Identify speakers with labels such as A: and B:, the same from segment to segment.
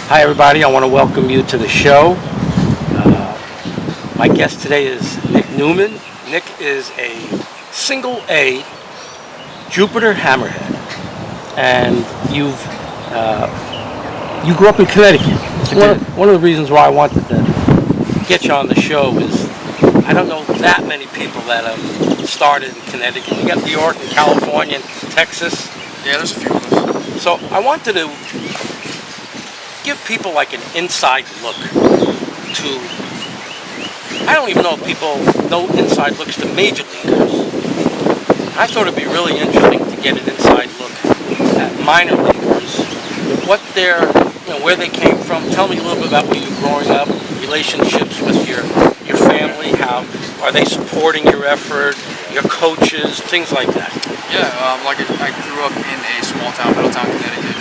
A: Hi everybody, I want to welcome you to the show. My guest today is Nick Neumann. Nick is a single A Jupiter Hammerhead, and you grew up in Connecticut. One of the reasons why I wanted to get you on the show is I don't know that many people that have started in Connecticut. You got New York and California and Texas.
B: Yeah, there's a few of us.
A: So I wanted to give people like an inside look to, I don't even know if people know inside looks to major leaguers. I thought it'd be really interesting to get an inside look at minor leaguers, what they're, where they came from. Tell me a little bit about when you were growing up, relationships with your family, how are they supporting your effort, your coaches, things like that.
B: Yeah, I grew up in a small town, Middletown, Connecticut.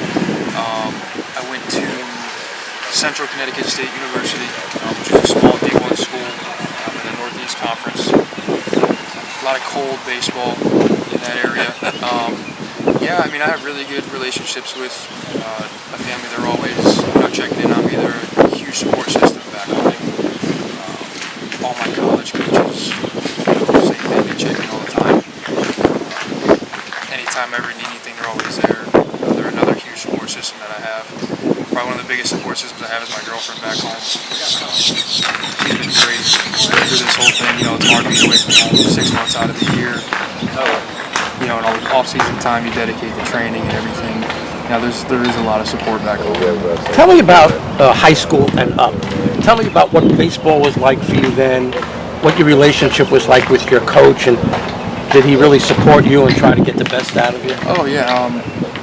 B: I went to Central Connecticut State University, which is a small D1 school in the Northeast Conference. A lot of cold baseball in that area. Yeah, I mean, I have really good relationships with my family. They're always checking in on me. They're a huge support system back home. All my college coaches, same thing, they check in all the time. Anytime I ever need anything, they're always there. They're another huge support system that I have. Probably one of the biggest support systems I have is my girlfriend back home. She's been great through this whole thing. It's hard to be away from home 6 months out of the year. And all the off-season time you dedicate to training and everything. There is a lot of support back home.
A: Tell me about high school and up. Tell me about what baseball was like for you then, what your relationship was like with your coach, and did he really support you and try to get the best out of you?
B: Oh yeah,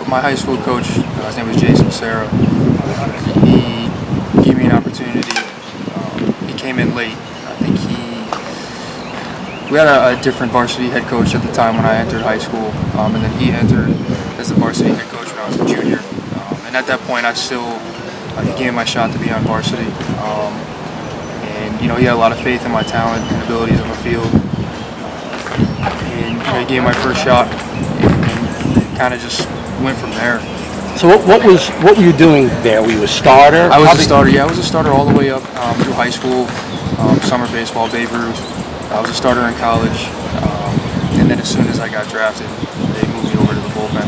B: my high school coach, his name was Starr. He gave me an opportunity. He came in late. I think we had a different varsity head coach at the time when I entered high school, and then he entered as the varsity head coach when I was a junior. And at that point, he gave me my shot to be on varsity. And he had a lot of faith in my talent and abilities on the field. And he gave me my first shot, and kind of just went from there.
A: So what were you doing there? Were you a starter?
B: I was a starter. Yeah, I was a starter all the way up through high school, summer baseball, Babe Ruth. I was a starter in college, and then as soon as I got drafted, they moved me over to the bullpen.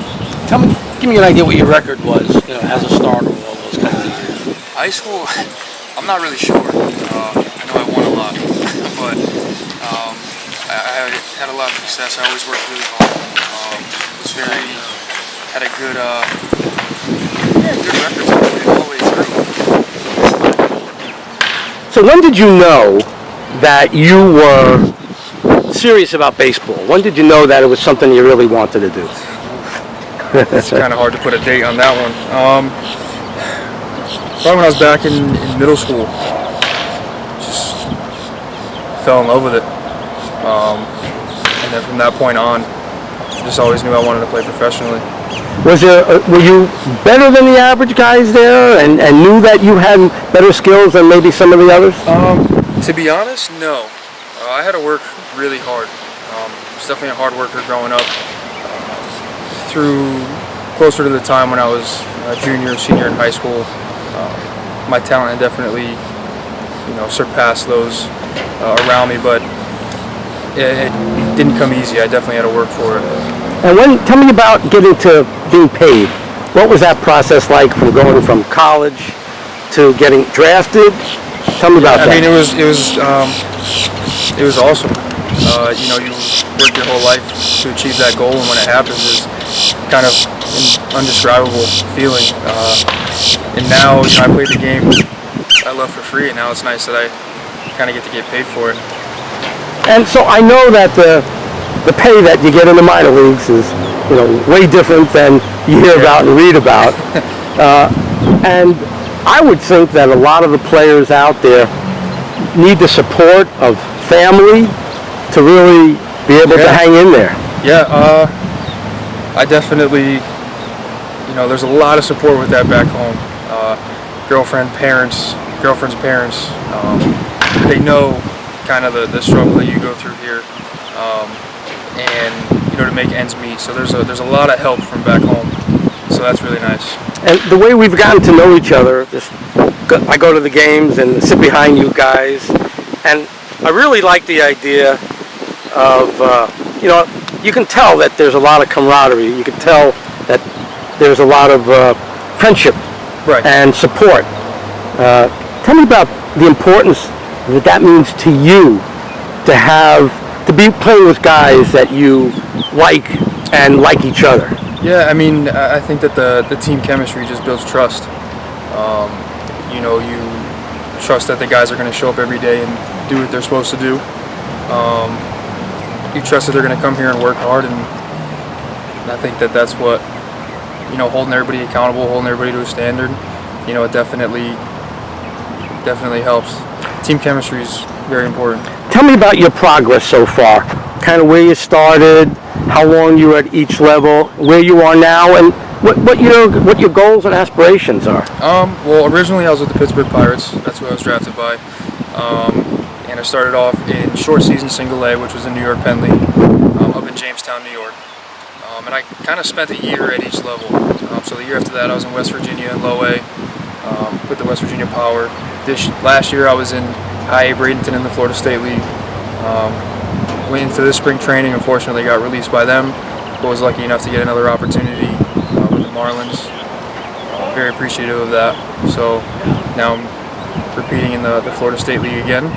A: Give me an idea what your record was, as a starter all those kinds of years.
B: High school, I'm not really sure. I know I won a lot, but I had a lot of success. I always worked really hard. Had a good records all the way through.
A: So when did you know that you were serious about baseball? When did you know that it was something you really wanted to do?
B: It's kind of hard to put a date on that one. Probably when I was back in middle school. Just fell in love with it. And then from that point on, just always knew I wanted to play professionally.
A: Were you better than the average guys there and knew that you had better skills than maybe some of the others?
B: To be honest, no. I had to work really hard. I was definitely a hard worker growing up. Through closer to the time when I was a junior, senior in high school, my talent had definitely, surpassed those around me, but it didn't come easy. I definitely had to work for it.
A: And tell me about getting to being paid. What was that process like from going from college to getting drafted? Tell me about that.
B: I mean, it was awesome. You work your whole life to achieve that goal, and when it happens, is kind of an undescribable feeling. And now, I played the game I love for free, and now it's nice that I kind of get to get paid for it.
A: And so I know that the pay that you get in the minor leagues is, way different than you hear about and read about. And I would think that a lot of the players out there need the support of family to really be able to hang in there.
B: Yeah, I definitely, there's a lot of support with that back home. Girlfriend's parents, they know kind of the struggle that you go through here, and to make ends meet. So there's a lot of help from back home. So that's really nice.
A: And the way we've gotten to know each other, I go to the games and sit behind you guys, and I really like the idea of, you can tell that there's a lot of camaraderie. You can tell that there's a lot of friendship and support. Tell me about the importance that means to you to be playing with guys that you like and like each other.
B: Yeah, I mean, I think that the team chemistry just builds trust. You trust that the guys are going to show up every day and do what they're supposed to do. You trust that they're going to come here and work hard, and I think that that's what, holding everybody accountable, holding everybody to a standard, it definitely helps. Team chemistry is very important.
A: Tell me about your progress so far, kind of where you started, how long you were at each level, where you are now, and what your goals and aspirations are.
B: Well, originally I was with the Pittsburgh Pirates. That's who I was drafted by. And I started off in short season single A, which was in New York Penn League, up in Jamestown, New York. And I kind of spent a year at each level. So the year after that I was in West Virginia in low A, with the West Virginia Power. Last year I was in high A Bradenton in the Florida State League. Went into this spring training, unfortunately got released by them, but was lucky enough to get another opportunity with the Marlins. Very appreciative of that. So now I'm repeating in the Florida State League again.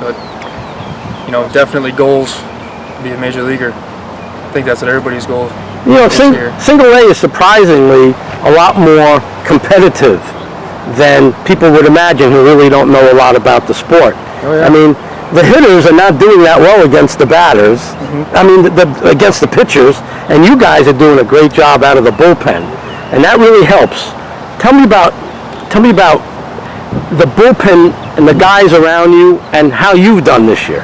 B: But definitely goals to be a major leaguer. I think that's what everybody's goal.
A: Single A is surprisingly a lot more competitive than people would imagine who really don't know a lot about the sport.
B: Oh, yeah.
A: I mean, the hitters are not doing that well against the batters. I mean, against the pitchers, and you guys are doing a great job out of the bullpen, and that really helps. Tell me about the bullpen and the guys around you, and how you've done this year.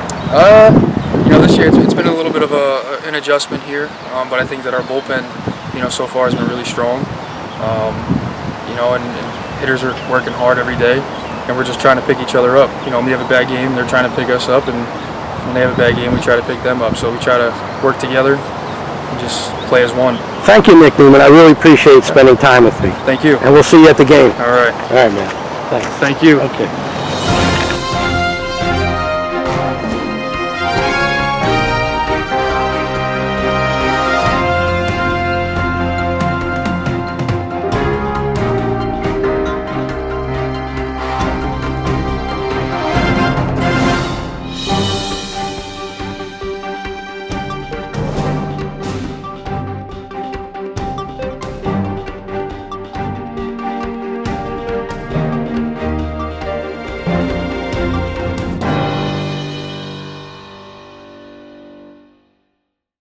B: This year it's been a little bit of an adjustment here, but I think that our bullpen, so far has been really strong. And hitters are working hard every day, and we're just trying to pick each other up. When we have a bad game, they're trying to pick us up, and when they have a bad game, we try to pick them up. So we try to work together and just play as one.
A: Thank you, Nick Neumann. I really appreciate spending time with me.
B: Thank you.
A: And we'll see you at the game.
B: All right.
A: All right, man. Thanks.
B: Thank you.
A: Okay.